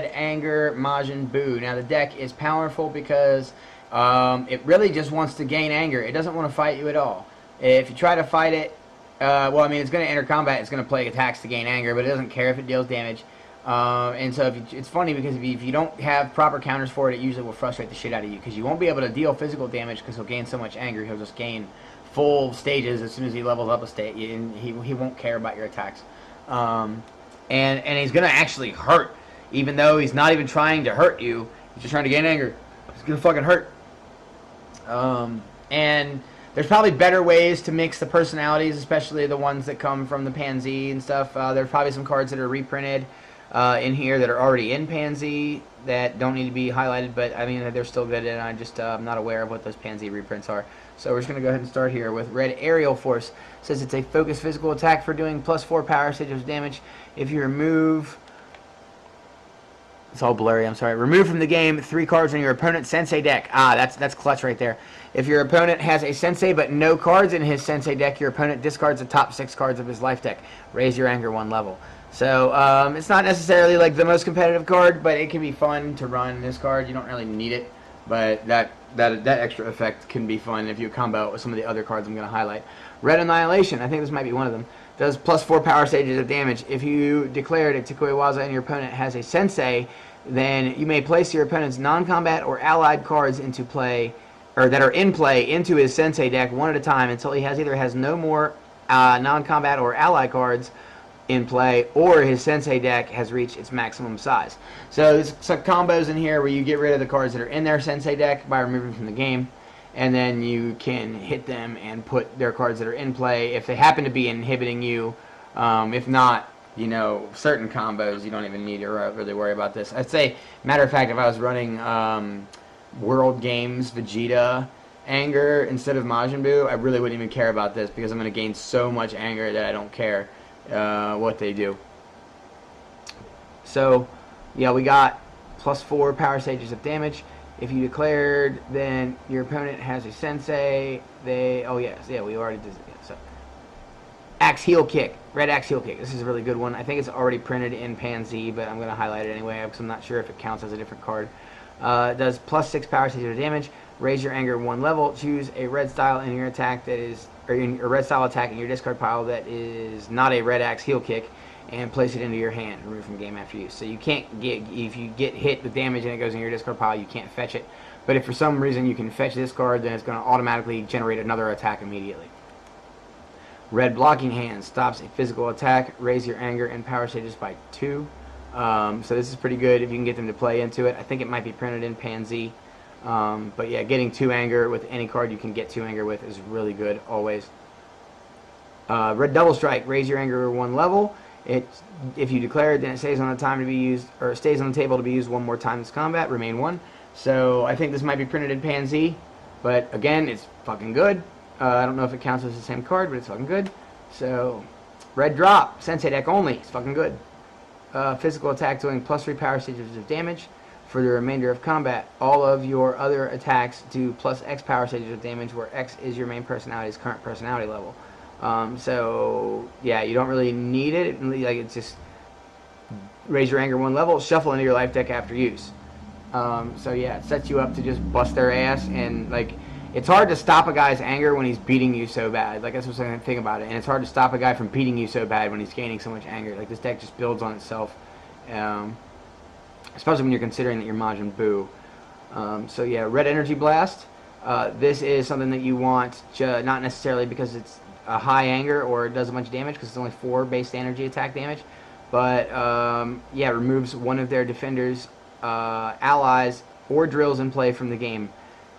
Red Anger Majin Buu. Now the deck is powerful because it really just wants to gain anger. It doesn't want to fight you at all. If you try to fight it, well, I mean, it's going to enter combat. It's going to play attacks to gain anger, but it doesn't care if it deals damage. And so it's funny because if you don't have proper counters for it, it usually will frustrate the shit out of you because you won't be able to deal physical damage because he'll gain so much anger. He'll just gain full stages as soon as he levels up a state, and he won't care about your attacks. And he's going to actually hurt, even though he's not even trying to hurt you. He's just trying to gain anger. He's going to fucking hurt. And there's probably better ways to mix the personalities, especially the ones that come from the Pan Z and stuff. There's probably some cards that are reprinted in here that are already in Pan Z that don't need to be highlighted, but I mean, they're still good, and I'm not aware of what those Pan Z reprints are. So we're just going to go ahead and start here with Red Aerial Force. It says it's a focused physical attack for doing +4 power stages of damage. If you remove... It's all blurry, I'm sorry. Remove from the game 3 cards on your opponent's Sensei deck. That's clutch right there. If your opponent has a Sensei but no cards in his Sensei deck, your opponent discards the top 6 cards of his life deck. Raise your anger 1 level. So, it's not necessarily like the most competitive card, but it can be fun to run this card. You don't really need it, but that extra effect can be fun if you combo it with some of the other cards I'm going to highlight. Red Annihilation, I think this might be one of them, does +4 power stages of damage. If you declared a Takuiwaza and your opponent has a Sensei, then you may place your opponent's non-combat or allied cards into play, or that are in play, into his Sensei deck one at a time until he either has no more non-combat or allied cards in play, or his Sensei deck has reached its maximum size. So there's some combos in here where you get rid of the cards that are in their Sensei deck by removing from the game, and then you can hit them and put their cards that are in play if they happen to be inhibiting you. If not, you know, certain combos you don't even need to really worry about this. I'd say, matter of fact, if I was running World Games Vegeta Anger instead of Majin Buu, I really wouldn't even care about this because I'm going to gain so much anger that I don't care what they do. So, yeah, we got +4 power stages of damage. If you declared, then your opponent has a Sensei. We already did it. Yeah, so, Axe Heel Kick, Red Axe Heel Kick. This is a really good one. I think it's already printed in Pan Z, but I'm going to highlight it anyway because I'm not sure if it counts as a different card. It does +6 power stages of damage. Raise your anger 1 level. Choose a red style in your attack that is, or in a red style attack in your discard pile that is not a Red Axe Heel Kick, and place it into your hand. Remove from game after use. So you can't get, if you get hit with damage and it goes in your discard pile, you can't fetch it. But if for some reason you can fetch this card, then it's going to automatically generate another attack immediately. Red Blocking Hand stops a physical attack. Raise your anger and power stages by 2. So this is pretty good if you can get them to play into it. I think it might be printed in Pan Z. But yeah, getting 2 anger with any card you can get 2 anger with is really good, always. Red Double Strike, raise your anger 1 level. If you declare it, then it stays on the time to be used, or it stays on the table to be used 1 more time this combat. Remain 1. So I think this might be printed in Pan Z, but again, it's fucking good. I don't know if it counts as the same card, but it's fucking good. So Red Drop, Sensei deck only. It's fucking good. Physical attack doing +3 power stages of damage for the remainder of combat. All of your other attacks do +X power stages of damage, where X is your main personality's current personality level. So yeah, you don't really need it. Like, it's just raise your anger 1 level, shuffle into your life deck after use. So yeah, it sets you up to just bust their ass, and like, it's hard to stop a guy's anger when he's beating you so bad. Like, that's what's the thing about it. And it's hard to stop a guy from beating you so bad when he's gaining so much anger. Like, this deck just builds on itself, especially when you're considering that you're Majin Buu. So yeah, Red Energy Blast. This is something that you want, not necessarily because it's a high anger or it does a bunch of damage, because it's only 4 base energy attack damage, but yeah, it removes one of their defenders, allies, or drills in play from the game.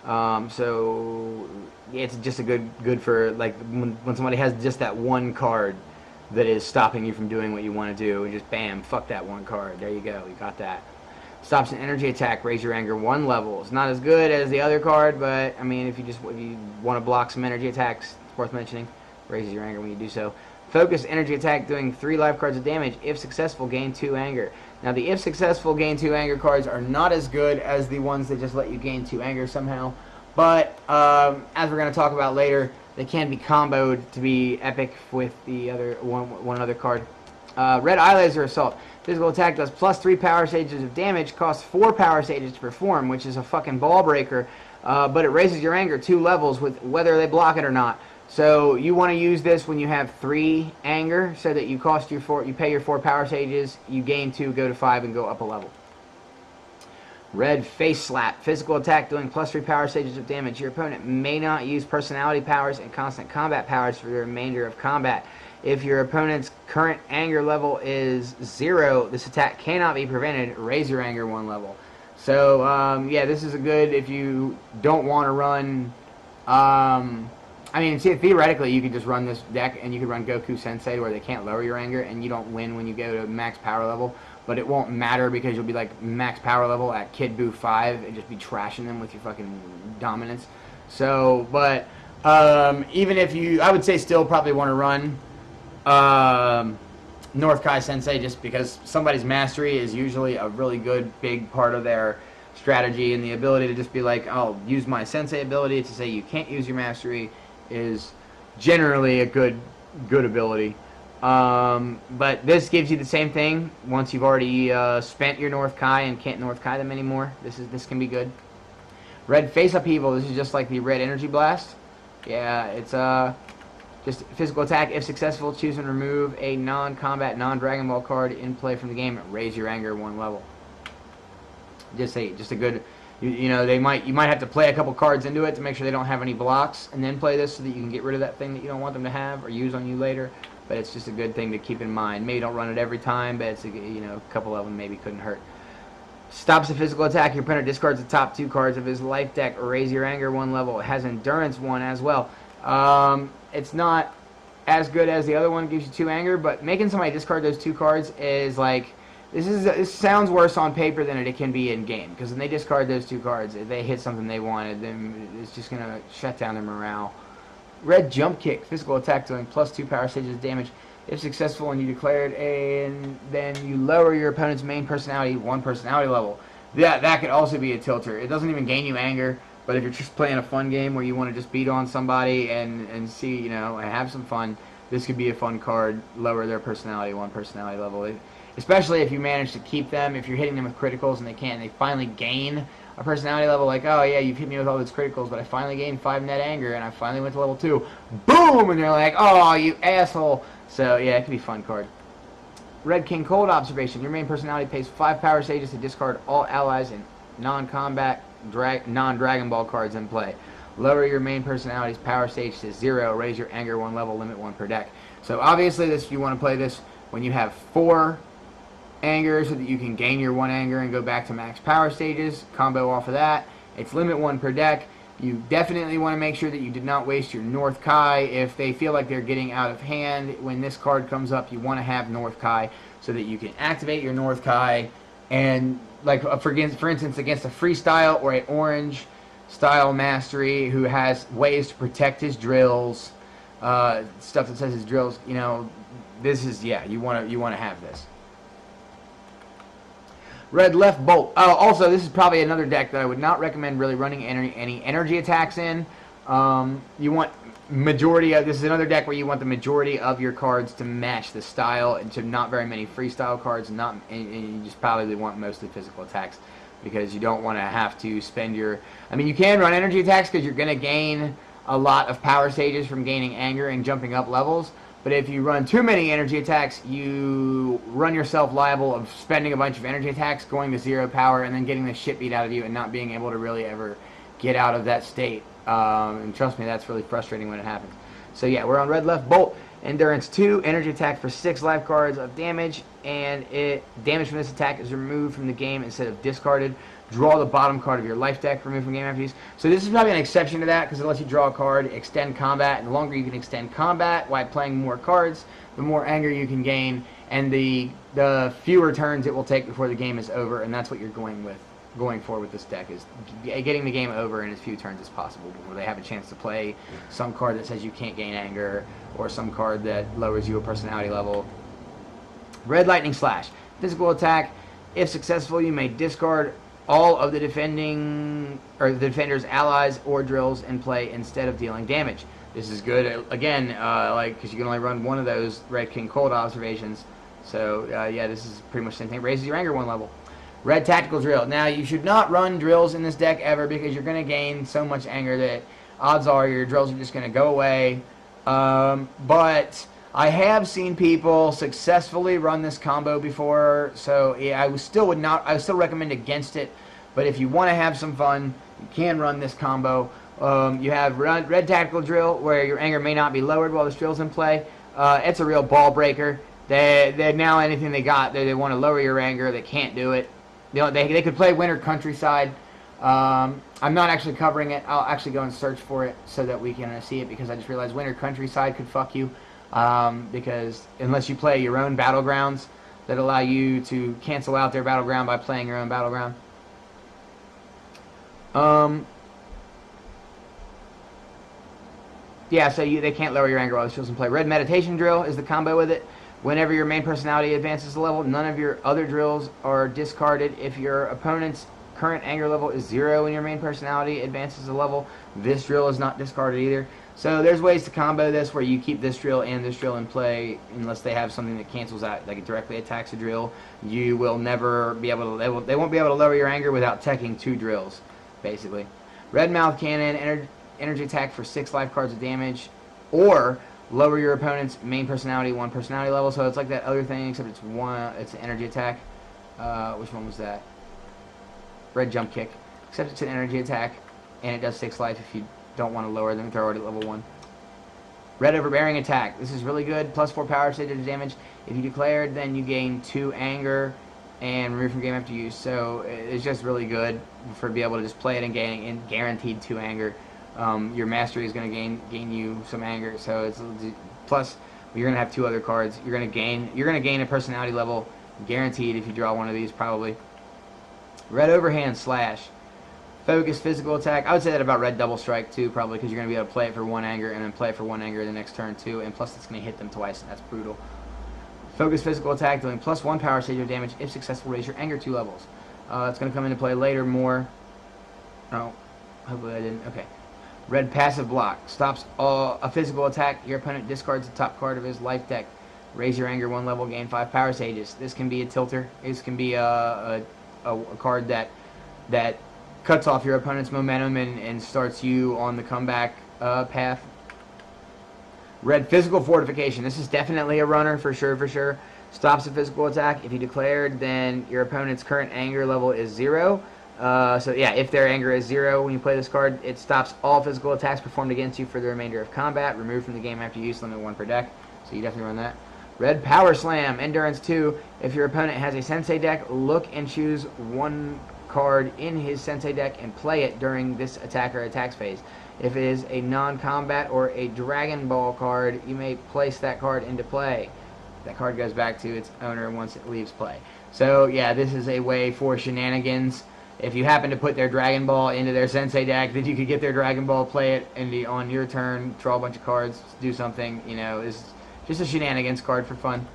So yeah, it's just a good for like when somebody has just that one card that is stopping you from doing what you want to do, and just bam, fuck that one card. There you go, you got that. Stops an energy attack, raise your anger 1 level. It's not as good as the other card, but I mean, if you want to block some energy attacks, it's worth mentioning. Raises your anger when you do so. Focus energy attack doing 3 life cards of damage. If successful, gain 2 anger. Now the if successful gain 2 anger cards are not as good as the ones that just let you gain 2 anger somehow. But as we're going to talk about later, they can be comboed to be epic with the other one other card. Red Eye Laser Assault. Physical attack does +3 power stages of damage, costs 4 power stages to perform, which is a fucking ball breaker. But it raises your anger 2 levels with whether they block it or not. So you want to use this when you have 3 anger, so that you pay your 4 power stages, you gain 2, go to 5, and go up a level. Red Face Slap. Physical attack doing +3 power stages of damage. Your opponent may not use personality powers and constant combat powers for the remainder of combat. If your opponent's current anger level is 0, this attack cannot be prevented. Raise your anger 1 level. So, yeah, this is a good if you don't want to run... I mean, see, theoretically, you could just run this deck, and you could run Goku Sensei, where they can't lower your anger, and you don't win when you go to max power level. But it won't matter, because you'll be, like, max power level at Kid Buu 5, and just be trashing them with your fucking dominance. So, but, even if you... I would say still probably want to run... North Kai Sensei, just because somebody's mastery is usually a really good big part of their strategy, and the ability to just be like, I'll use my Sensei ability to say you can't use your mastery is generally a good ability. But this gives you the same thing once you've already spent your North Kai and can't North Kai them anymore. This can be good. Red Face Upheaval. This is just like the Red Energy Blast. Yeah, it's just physical attack. If successful, choose and remove a non-combat, non-Dragon Ball card in play from the game. Raise your anger 1 level. Just a good, you know, you might have to play a couple cards into it to make sure they don't have any blocks, and then play this so that you can get rid of that thing that you don't want them to have or use on you later. But it's just a good thing to keep in mind. Maybe don't run it every time, but it's a couple of them maybe couldn't hurt. Stops a physical attack. Your opponent discards the top 2 cards of his life deck. Raise your anger 1 level. It has endurance 1 as well. It's not as good as the other one, gives you 2 anger, but making somebody discard those 2 cards is like, this sounds worse on paper than it can be in game, because when they discard those 2 cards, if they hit something they wanted, then it's just going to shut down their morale. Red Jump Kick. Physical attack doing +2 power stages of damage. If successful and you declare it, and then you lower your opponent's main personality 1 personality level. That could also be a tilter. It doesn't even gain you anger. But if you're just playing a fun game where you want to just beat on somebody and see, you know, and have some fun, this could be a fun card. Lower their personality 1 personality level. Especially if you manage to keep them, if you're hitting them with criticals and they finally gain a personality level, like, oh yeah, you've hit me with all those criticals, but I finally gained 5 net anger and I finally went to level 2. Boom! And they're like, oh, you asshole. So yeah, it could be a fun card. Red King Cold Observation. Your main personality pays 5 power stages to discard all allies and non-combat non-Dragon Ball cards in play. Lower your main personality's power stage to 0. Raise your anger 1 level. Limit 1 per deck. So obviously, you want to play this when you have 4 anger, so that you can gain your 1 anger and go back to max power stages. Combo off of that. It's limit 1 per deck. You definitely want to make sure that you did not waste your North Kai. If they feel like they're getting out of hand, when this card comes up, you want to have North Kai so that you can activate your North Kai and, like, for instance, against a freestyle or an orange style mastery who has ways to protect his drills, stuff that says his drills, you know, this is, yeah, you want to have this. Red Left Bolt. Also, this is probably another deck that I would not recommend really running any energy attacks in. You want this is another deck where you want the majority of your cards to match the style, and to not very many freestyle cards, and you just probably want mostly physical attacks, because you don't want to have to spend your... I mean, you can run energy attacks because you're going to gain a lot of power stages from gaining anger and jumping up levels. But if you run too many energy attacks, you run yourself liable of spending a bunch of energy attacks, going to 0 power, and then getting the shit beat out of you and not being able to really ever get out of that state. And trust me, that's really frustrating when it happens. So yeah, we're on Red Left Bolt. Endurance 2, energy attack for 6 life cards of damage, and damage from this attack is removed from the game instead of discarded. Draw the bottom card of your life deck, remove from game after use. So this is probably an exception to that, because it lets you draw a card, extend combat, and the longer you can extend combat while playing more cards, the more anger you can gain, and the fewer turns it will take before the game is over, and that's what you're going for with this deck, is getting the game over in as few turns as possible before they have a chance to play some card that says you can't gain anger, or some card that lowers you a personality level. Red Lightning Slash. Physical attack. If successful, you may discard all of the defender's allies or drills in play instead of dealing damage. This is good, again, because you can only run one of those Red King Cold observations. So, yeah, this is pretty much the same thing. Raises your anger 1 level. Red Tactical Drill. Now, you should not run drills in this deck ever because you're going to gain so much anger that odds are your drills are just going to go away. But I have seen people successfully run this combo before, so yeah, I would still recommend against it. But if you want to have some fun, you can run this combo. You have Red Tactical Drill, where your anger may not be lowered while this drill's in play. It's a real ball breaker. They now anything they got, they want to lower your anger. They can't do it. They could play Winter Countryside. I'm not actually covering it. I'll actually go and search for it so that we can see it, because I just realized Winter Countryside could fuck you. Because unless you play your own battlegrounds that allow you to cancel out their battleground by playing your own battleground. Yeah, so they can't lower your anger while the shield's in play. Red Meditation Drill is the combo with it. Whenever your main personality advances a level, none of your other drills are discarded. If your opponent's current anger level is 0 when your main personality advances a level, this drill is not discarded either. So there's ways to combo this where you keep this drill and this drill in play unless they have something that cancels out, like it directly attacks a drill. You will never be able to, they won't be able to lower your anger without teching 2 drills, basically. Red Mouth Cannon, energy attack for 6 life cards of damage, or lower your opponent's main personality 1 personality level. So it's like that other thing, except it's an energy attack. Which one was that? Red Jump Kick. Except it's an energy attack, and it does 6 life if you don't want to lower them if they're already at level 1. Red Overbearing Attack. This is really good. Plus 4 power stage of damage. If you declared, then you gain 2 anger and remove from game after use. So it's just really good for be able to just play it and gain guaranteed 2 anger. Your mastery is going to gain you some anger, so it's plus you're going to have 2 other cards. You're going to gain a personality level guaranteed if you draw one of these, probably. Red Overhand Slash. Focus Physical Attack. I would say that about Red Double Strike too, probably, because you're going to be able to play it for 1 anger and then play it for 1 anger the next turn too, and plus it's going to hit them twice, and that's brutal. Focus Physical Attack, dealing plus 1 power stage of damage. If successful, raise your anger 2 levels. It's going to come into play later more. Oh, hopefully I didn't. Okay. Red Passive Block. Stops a physical attack. Your opponent discards the top card of his life deck. Raise your anger 1 level, gain 5 power stages. This can be a tilter. This can be a card that cuts off your opponent's momentum and starts you on the comeback path. Red Physical Fortification. This is definitely a runner for sure. Stops a physical attack. If you declared, then your opponent's current anger level is 0. So yeah, if their anger is 0 when you play this card, it stops all physical attacks performed against you for the remainder of combat. Removed from the game after use, limit 1 per deck. So you definitely run that. Red Power Slam, Endurance 2. If your opponent has a Sensei deck, look and choose 1 card in his Sensei deck and play it during this attacker attacks phase. If it is a non-combat or a Dragon Ball card, you may place that card into play. That card goes back to its owner once it leaves play. So yeah, this is a way for shenanigans. If you happen to put their Dragon Ball into their Sensei deck, then you could get their Dragon Ball, play it on your turn, draw a bunch of cards, do something. You know, it's just a shenanigans card for fun.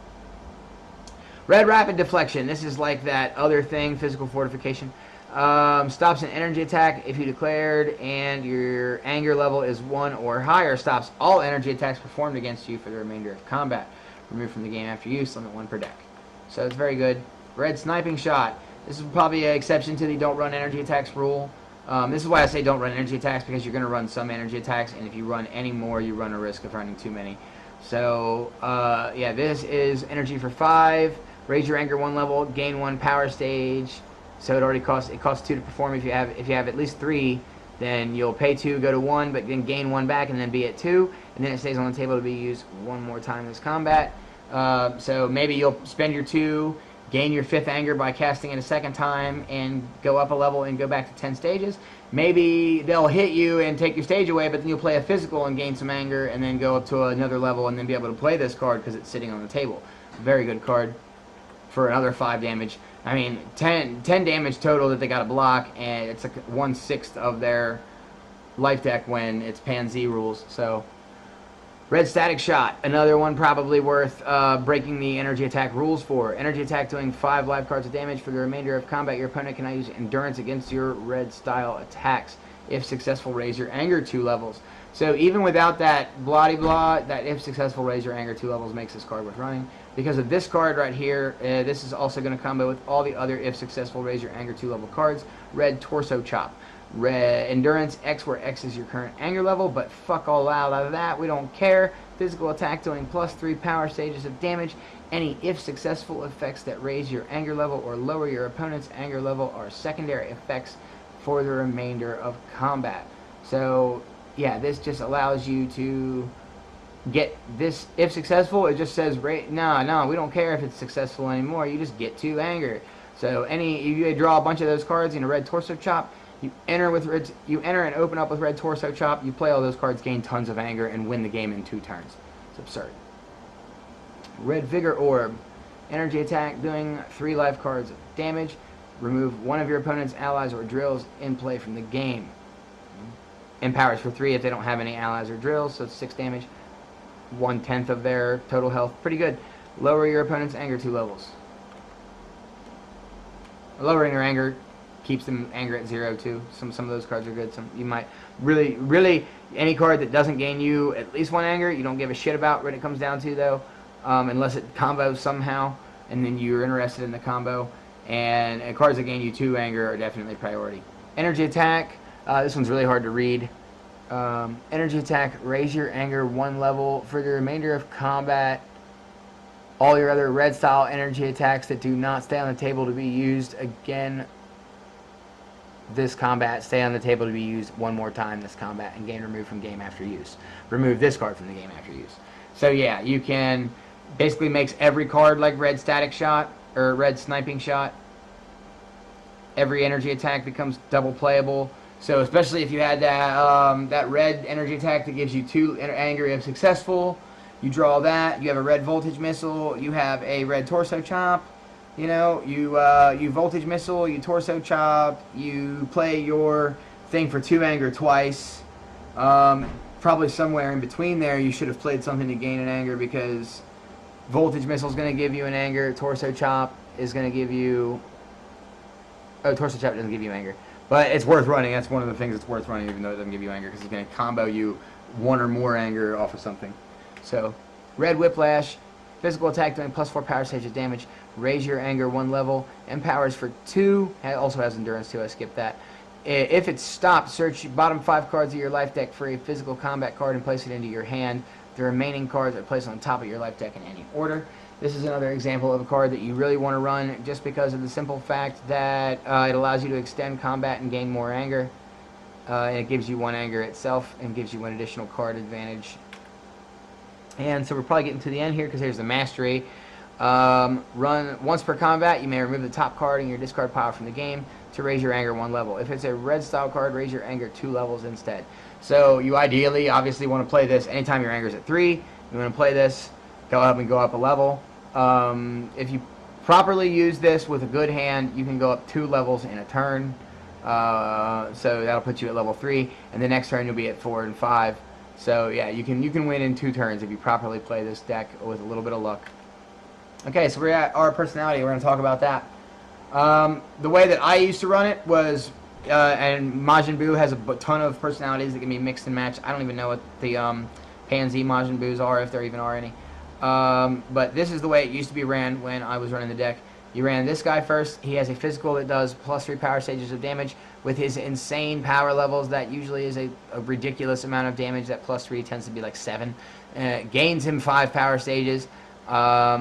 Red Rapid Deflection. This is like that other thing, Physical Fortification. Stops an energy attack if you declared and your anger level is 1 or higher. Stops all energy attacks performed against you for the remainder of combat. Removed from the game after use, limit 1 per deck. So it's very good. Red Sniping Shot. This is probably an exception to the don't run energy attacks rule. This is why I say don't run energy attacks, because you're going to run some energy attacks, and if you run any more, you run a risk of running too many. So, yeah, this is energy for 5. Raise your anger 1 level, gain 1 power stage. So it costs 2 to perform. If you have at least 3, then you'll pay 2, go to 1, but then gain 1 back, and then be at 2, and then it stays on the table to be used 1 more time this combat. So maybe you'll spend your 2. Gain your 5th anger by casting it a 2nd time and go up a level and go back to 10 stages. Maybe they'll hit you and take your stage away, but then you'll play a physical and gain some anger and then go up to another level and then be able to play this card because it's sitting on the table. Very good card for another 5 damage. I mean, 10 damage total that they got to block, and it's like 1/6 of their life deck when it's Pan Z rules. So Red Static Shot, another one probably worth breaking the energy attack rules for. Energy attack doing 5 life cards of damage for the remainder of combat. Your opponent cannot use endurance against your red style attacks. If successful, raise your anger 2 levels. So even without that blah-de-blah, that if successful, raise your anger 2 levels makes this card worth running. Because of this card right here, this is also going to combo with all the other, if successful, raise your anger 2 level cards. Red Torso Chop. Red Endurance X, where X is your current anger level, but fuck all out of that. We don't care. Physical attack doing +3 power stages of damage. Any if successful effects that raise your anger level or lower your opponent's anger level are secondary effects for the remainder of combat. So yeah, this just allows you to get this. If successful, it just says no, we don't care if it's successful anymore. You just get 2 anger. So you draw a bunch of those cards in a Red Torso Chop. You enter and open up with Red Torso Chop. You play all those cards, gain tons of anger, and win the game in 2 turns. It's absurd. Red Vigor Orb. Energy attack doing 3 life cards of damage. Remove one of your opponent's allies or drills in play from the game. Empowers for 3 if they don't have any allies or drills, so it's 6 damage. 1/10 of their total health. Pretty good. Lower your opponent's anger 2 levels. Lowering their anger keeps them anger at 0 too. Some of those cards are good. Some you might really any card that doesn't gain you at least 1 anger, you don't give a shit about when it comes down to though, unless it combos somehow, and then you're interested in the combo. And cards that gain you 2 anger are definitely priority. Energy attack. This one's really hard to read. Energy attack. Raise your anger 1 level for the remainder of combat. All your other red style energy attacks that do not stay on the table to be used again this combat stay on the table to be used 1 more time this combat and gain removed from game after use. Remove this card from the game after use. So yeah, you can basically makes every card like Red Static Shot or Red Sniping Shot. Every energy attack becomes double playable. So especially if you had that red energy attack that gives you 2 anger if successful, you draw that. You have a red voltage missile. You have a red torso chop. You know, you voltage missile. You torso chop. You play your thing for 2 anger twice. Probably somewhere in between there, you should have played something to gain an anger because voltage missile is going to give you an anger. Torso chop is going to give you. Oh, torso chop doesn't give you anger. But it's worth running. That's one of the things that's worth running, even though it doesn't give you anger, because it's going to combo you 1 or more anger off of something. So, Red Whiplash, physical attack doing +4 power stage of damage. Raise your anger 1 level. Empowers for 2. It also has endurance too. I skipped that. If it's stopped, search bottom 5 cards of your life deck for a physical combat card and place it into your hand. The remaining cards are placed on top of your life deck in any order. This is another example of a card that you really want to run just because of the simple fact that it allows you to extend combat and gain more anger. And it gives you 1 anger itself and gives you 1 additional card advantage. And so we're probably getting to the end here because here's the mastery. Run once per combat. You may remove the top card in your discard pile from the game to raise your anger 1 level. If it's a red style card, raise your anger 2 levels instead. So you ideally, obviously, want to play this anytime your anger is at 3. You want to play this, go up and go up a level. If you properly use this with a good hand, you can go up 2 levels in a turn. So that'll put you at level 3, and the next turn you'll be at 4 and 5. So yeah, you can win in 2 turns if you properly play this deck with a little bit of luck. Okay, so we're at our personality. We're going to talk about that. The way that I used to run it was, and Majin Buu has a ton of personalities that can be mixed and matched. I don't even know what the Pansy Majin Buus are, if there even are any. But this is the way it used to be ran when I was running the deck. You ran this guy first. He has a physical that does +3 power stages of damage. With his insane power levels, that usually is a ridiculous amount of damage. That +3 tends to be like 7. Gains him 5 power stages,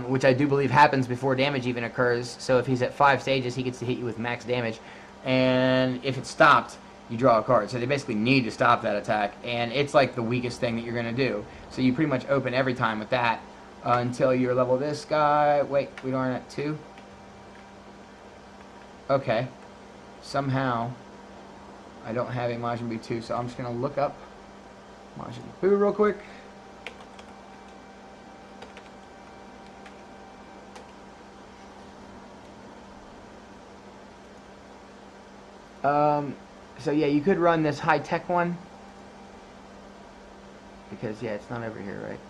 which I do believe happens before damage even occurs. So if he's at 5 stages, he gets to hit you with max damage. And if it's stopped, you draw a card. So they basically need to stop that attack. And it's like the weakest thing that you're going to do. So you pretty much open every time with that until you're level this guy. Wait, we aren't at 2? Okay. Somehow, I don't have a Majin Buu 2, so I'm just going to look up Majin Buu real quick. So yeah, you could run this high-tech one. Because, yeah, it's not over here, right?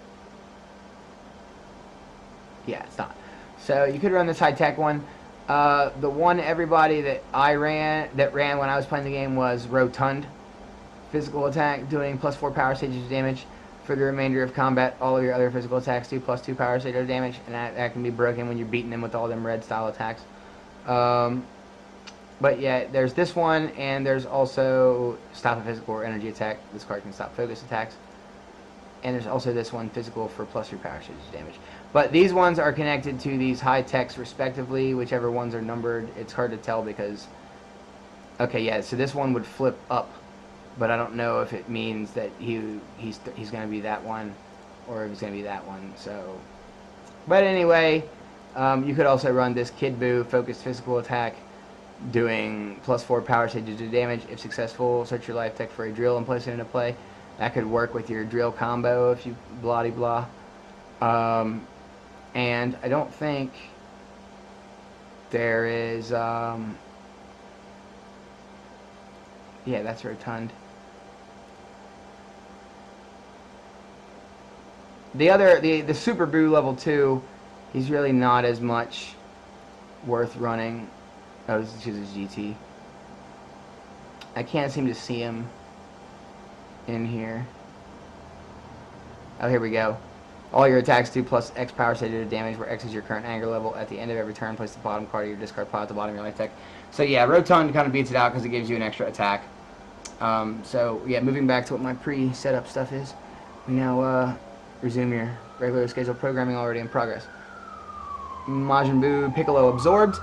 Yeah, it's not. So you could run this high-tech one. The one everybody that ran when I was playing the game was Rotund. Physical attack doing +4 power stages of damage. For the remainder of combat, all of your other physical attacks do +2 power stage of damage, and that can be broken when you're beating them with all them red style attacks. But yeah, there's this one, and there's also stop a physical or energy attack. This card can stop focus attacks. And there's also this one, physical for +3 power stages damage. But these ones are connected to these high techs respectively, whichever ones are numbered. It's hard to tell because, okay, yeah, so this one would flip up, but I don't know if it means that he's going to be that one or if he's going to be that one. So, but anyway, you could also run this Kid Buu focused physical attack, doing +4 power stages of damage. If successful, search your life tech for a drill and place it into play. That could work with your drill combo if you blah-de-blah. And I don't think there is, yeah, that's rotund. The Super Buu level 2, he's really not as much worth running. Oh, this is his GT. I can't seem to see him in here. Oh, here we go. All your attacks do +X power stages of damage, where X is your current anger level. At the end of every turn, place the bottom card of your discard pile at the bottom of your life deck. So yeah, Rotund kind of beats it out because it gives you an extra attack. So yeah, moving back to what my pre-setup stuff is. We now resume your regular scheduled programming already in progress. Majin Buu Piccolo absorbed.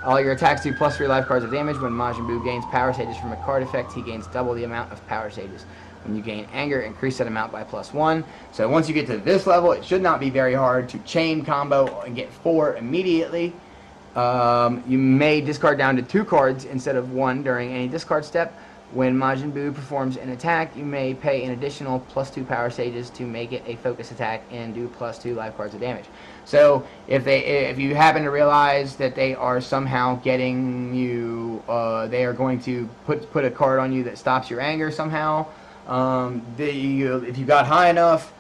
All your attacks do +3 life cards of damage. When Majin Buu gains power stages from a card effect, he gains double the amount of power stages. When you gain anger, increase that amount by +1. So once you get to this level, it should not be very hard to chain combo and get 4 immediately. You may discard down to 2 cards instead of 1 during any discard step. When Majin Buu performs an attack, you may pay an additional +2 power stages to make it a focus attack and do +2 life cards of damage. So if you happen to realize that they are somehow getting you, they are going to put a card on you that stops your anger somehow. If you got high enough,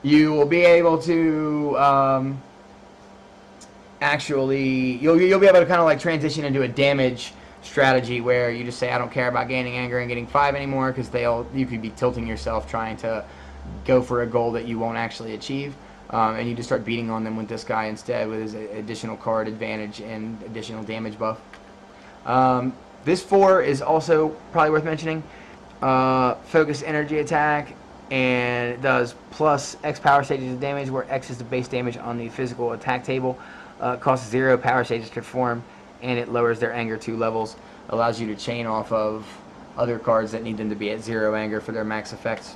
you will be able to actually you'll be able to kind of like transition into a damage strategy where you just say, I don't care about gaining anger and getting 5 anymore, because you could be tilting yourself trying to go for a goal that you won't actually achieve, and you just start beating on them with this guy instead with his additional card advantage and additional damage buff. This 4 is also probably worth mentioning. Focus energy attack, and it does +X power stages of damage, where X is the base damage on the physical attack table. Costs 0 power stages to perform, and it lowers their anger 2 levels. Allows you to chain off of other cards that need them to be at 0 anger for their max effects.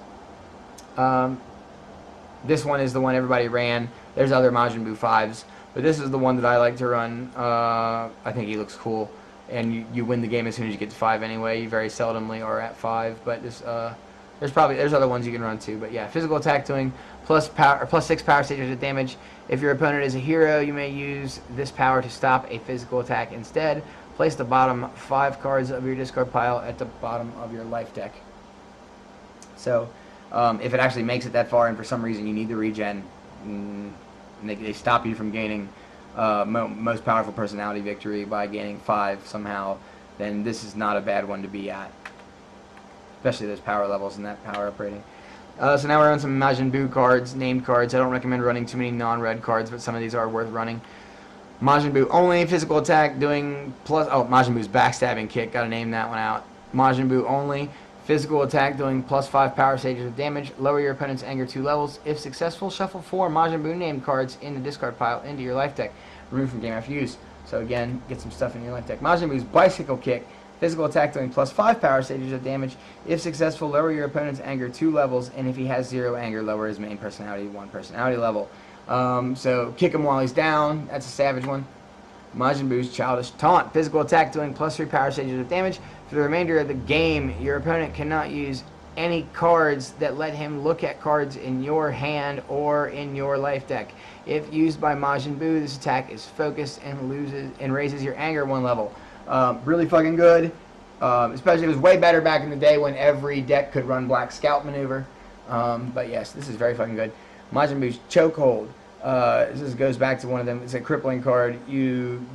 This one is the one everybody ran. There's other Majin Buu 5s, but this is the one that I like to run. I think he looks cool, and you win the game as soon as you get to 5 anyway. You very seldomly are at 5, but this, there's other ones you can run too. But yeah, physical attack doing +6 power stages of damage. If your opponent is a hero, you may use this power to stop a physical attack instead. Place the bottom 5 cards of your discard pile at the bottom of your life deck. So if it actually makes it that far and for some reason you need the regen, and they stop you from gaining most powerful personality victory by gaining 5 somehow, then this is not a bad one to be at, especially those power levels and that power up rating. So now we're on some Majin Buu cards, named cards. I don't recommend running too many non-red cards, but some of these are worth running. Majin Buu only, physical attack doing Majin Buu's backstabbing kick, gotta name that one out. Majin Buu only, physical attack doing +5 power stages of damage, lower your opponent's anger 2 levels. If successful, shuffle 4 Majin Buu named cards in the discard pile into your life deck. Remove from game after use. So again, get some stuff in your life deck. Majin Buu's bicycle kick, physical attack doing +5 power stages of damage. If successful, lower your opponent's anger 2 levels, and if he has 0 anger, lower his main personality 1 personality level. So kick him while he's down. That's a savage one. Majin Buu's childish taunt, physical attack doing +3 power stages of damage. For the remainder of the game, your opponent cannot use any cards that let him look at cards in your hand or in your life deck. If used by Majin Buu, this attack is focused and raises your anger 1 level. Really fucking good. Especially, it was way better back in the day when every deck could run Black Scout maneuver. But yes, this is very fucking good. Majin Buu's chokehold. This goes back to one of them. It's a crippling card. You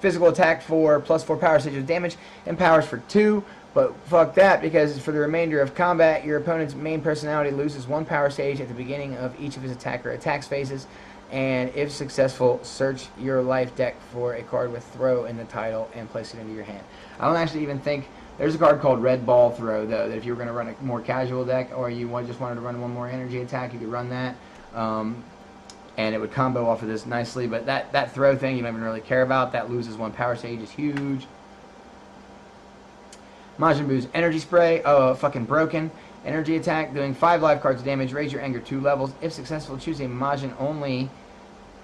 physical attack for +4 power stages of damage, and powers for 2. But fuck that, because for the remainder of combat, your opponent's main personality loses 1 power stage at the beginning of each of his attack or attacks phases, and if successful, search your life deck for a card with throw in the title and place it into your hand. I don't actually even think there's a card called Red Ball Throw, though, that if you were going to run a more casual deck, or you just wanted to run one more energy attack, you could run that. And it would combo off of this nicely, but that throw thing you don't even really care about. That loses 1 power stage is huge. Majin Buu's Energy Spray, fucking broken. Energy attack, doing 5 life cards damage, raise your anger 2 levels. If successful, choose a Majin-only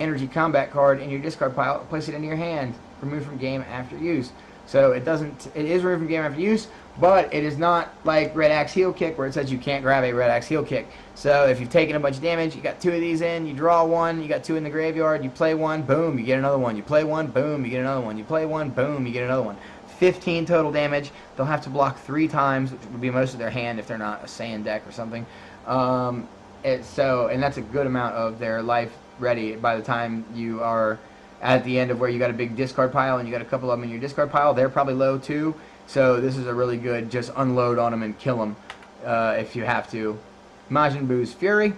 energy combat card in your discard pile, place it into your hand, remove from game after use. So it is removed from game after use, but it is not like Red Axe Heel Kick where it says you can't grab a Red Axe Heel Kick. So if you've taken a bunch of damage, you got 2 of these in, you draw 1, you got 2 in the graveyard, you play 1, boom, you get another one. You play 1, boom, you get another one. You play 1, boom, you get another one. 15 total damage. They'll have to block 3 times, which would be most of their hand if they're not a Saiyan deck or something. And that's a good amount of their life ready by the time you are at the end of where you got a big discard pile and you got a couple of them in your discard pile. They're probably low too, so this is a really good just unload on them and kill them if you have to. Majin Buu's Fury,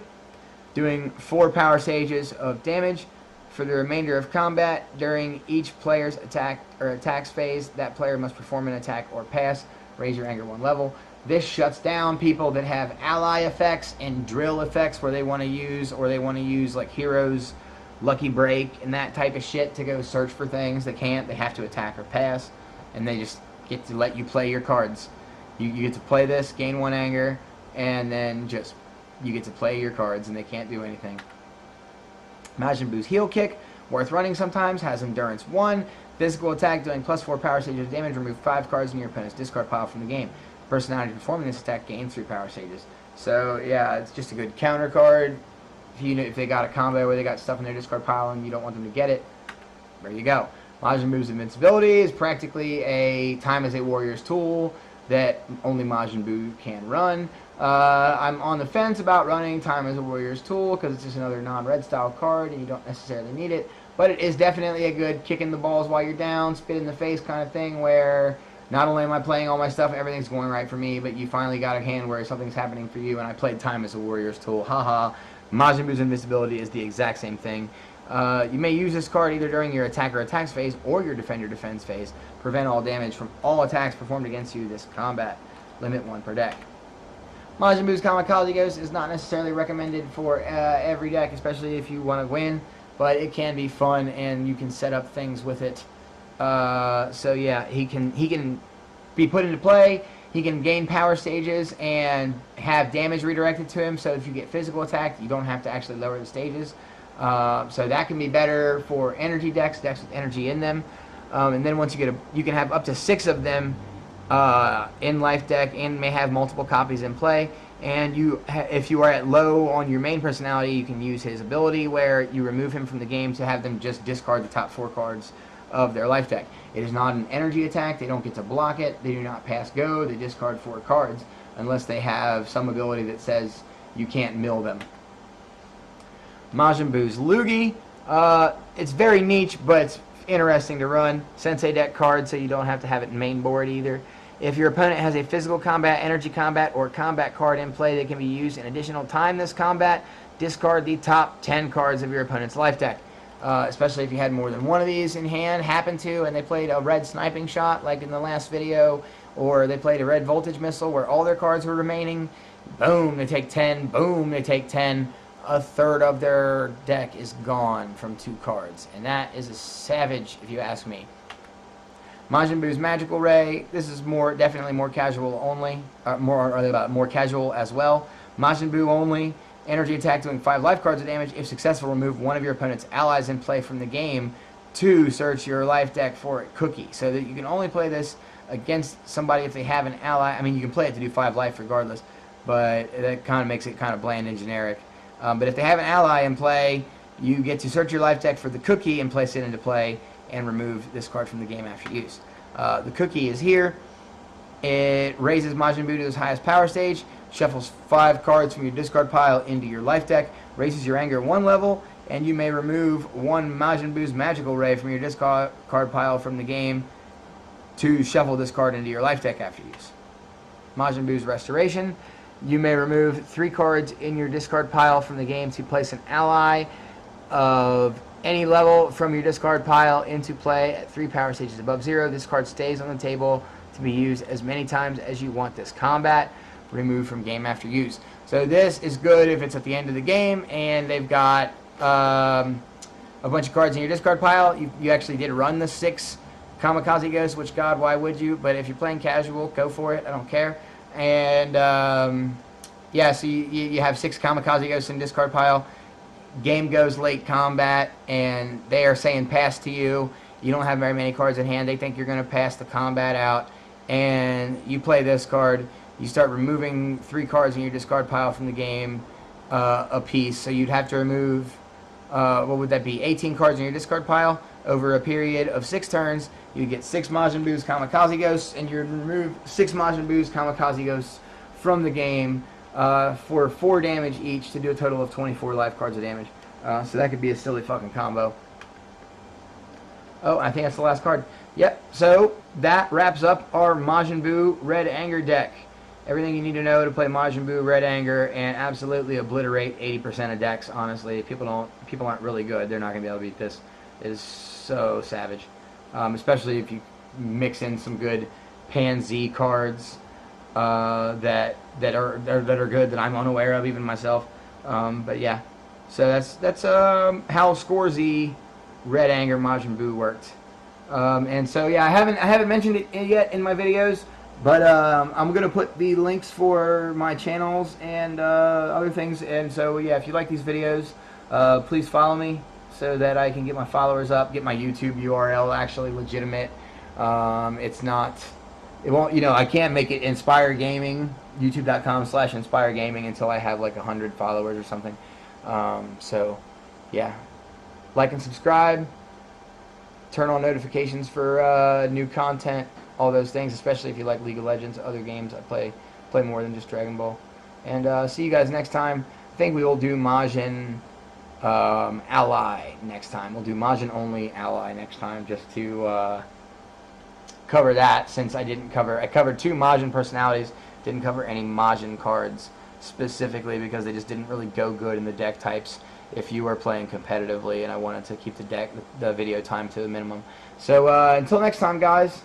doing 4 power stages of damage. For the remainder of combat, during each player's attack or attacks phase, that player must perform an attack or pass. Raise your anger 1 level. This shuts down people that have ally effects and drill effects where they want to use like heroes, lucky break, and that type of shit to go search for things. They can't. They have to attack or pass, and they just get to let you play your cards. You get to play this, gain 1 anger, and then just you get to play your cards, and they can't do anything. Majin Buu's Heel Kick, worth running sometimes, has Endurance 1. Physical attack, doing +4 power stages of damage, remove 5 cards in your opponent's discard pile from the game. Personality performing this attack gains 3 power stages. So yeah, it's just a good counter card. If they got a combo where they got stuff in their discard pile and you don't want them to get it, there you go. Majin Buu's Invincibility is practically a time as a warrior's tool that only Majin Buu can run. I'm on the fence about running Time as a Warrior's Tool because it's just another non-red style card and you don't necessarily need it. But it is definitely a good kick in the balls while you're down, spit in the face kind of thing where not only am I playing all my stuff, everything's going right for me, but you finally got a hand where something's happening for you, and I played Time as a Warrior's Tool. Haha. Majin Buu's Invincibility is the exact same thing. You may use this card either during your attack or attacks phase or your defender defense phase. Prevent all damage from all attacks performed against you this combat. Limit 1 per deck. Majin Buu's Kamikaze Ghost is not necessarily recommended for every deck, especially if you want to win, but it can be fun and you can set up things with it. So yeah, he can be put into play. He can gain power stages and have damage redirected to him, so if you get physical attack, you don't have to actually lower the stages. So that can be better for energy decks with energy in them. And then once you can have up to 6 of them in life deck and may have multiple copies in play. And if you are at low on your main personality, you can use his ability where you remove him from the game to have them just discard the top 4 cards of their life deck. It is not an energy attack. They don't get to block it. They do not pass go. They discard 4 cards unless they have some ability that says you can't mill them. Majin Buu's Loogie. It's very niche, but it's interesting to run. Sensei deck card, so you don't have to have it in main board either. If your opponent has a physical combat, energy combat, or combat card in play that can be used in additional time this combat, discard the top 10 cards of your opponent's life deck. Especially if you had more than one of these in hand, happened to, and they played a red sniping shot like in the last video, or they played a red voltage missile where all their cards were remaining. Boom, they take 10. Boom, they take 10. A third of their deck is gone from 2 cards, and that is a savage if you ask me. Majin Buu's Magical Ray. This is definitely more casual only, more casual as well. Majin Buu only. Energy attack doing 5 life cards of damage. If successful, remove one of your opponent's allies in play from the game to search your life deck for a cookie. So that you can only play this against somebody if they have an ally. I mean, you can play it to do 5 life regardless, but that kind of makes it kind of bland and generic. But if they have an ally in play, you get to search your life deck for the cookie and place it into play and remove this card from the game after use. The cookie is here. It raises Majin Buu to his highest power stage, shuffles 5 cards from your discard pile into your life deck, raises your anger 1 level, and you may remove 1 Majin Buu's Magical Ray from your discard pile from the game to shuffle this card into your life deck after use. Majin Buu's Restoration. You may remove 3 cards in your discard pile from the game to place an ally of any level from your discard pile into play at 3 power stages above 0. This card stays on the table to be used as many times as you want this combat. Removed from game after use. So this is good if it's at the end of the game and they've got a bunch of cards in your discard pile. You actually did run the 6 Kamikaze Ghosts, which, God, why would you? But if you're playing casual, go for it. I don't care. And yeah, so you have 6 Kamikaze Ghosts in discard pile. Game goes late combat, and they are saying pass to you. You don't have very many cards in hand. They think you're going to pass the combat out, and you play this card. You start removing 3 cards in your discard pile from the game a piece. So you'd have to remove, what would that be, 18 cards in your discard pile. Over a period of 6 turns, you get 6 Majin Buu's Kamikaze Ghosts, and you remove 6 Majin Buu's Kamikaze Ghosts from the game for 4 damage each to do a total of 24 life cards of damage. So that could be a silly fucking combo. Oh, I think that's the last card. Yep, so that wraps up our Majin Buu Red Anger deck. Everything you need to know to play Majin Buu Red Anger and absolutely obliterate 80% of decks, honestly. People aren't really good. They're not going to be able to beat this. It is so savage. Especially if you mix in some good Pan Z cards that are good that I'm unaware of, even myself. But yeah, so that's how Score Z Red Anger Majin Buu worked. And so yeah, I haven't mentioned it yet in my videos, but I'm gonna put the links for my channels and other things. And so yeah, if you like these videos, please follow me so that I can get my followers up, get my YouTube URL actually legitimate. It won't, I can't make it Inspire Gaming, youtube.com/Inspire Gaming until I have like 100 followers or something. So yeah, like and subscribe, turn on notifications for new content, all those things, especially if you like League of Legends, other games. I play more than just Dragon Ball. And see you guys next time. I think we will do Majin Ally next time. We'll do Majin only Ally next time, just to cover that, since I covered 2 Majin personalities, didn't cover any Majin cards specifically because they just didn't really go good in the deck types if you were playing competitively, and I wanted to keep the video time to the minimum. So until next time, guys.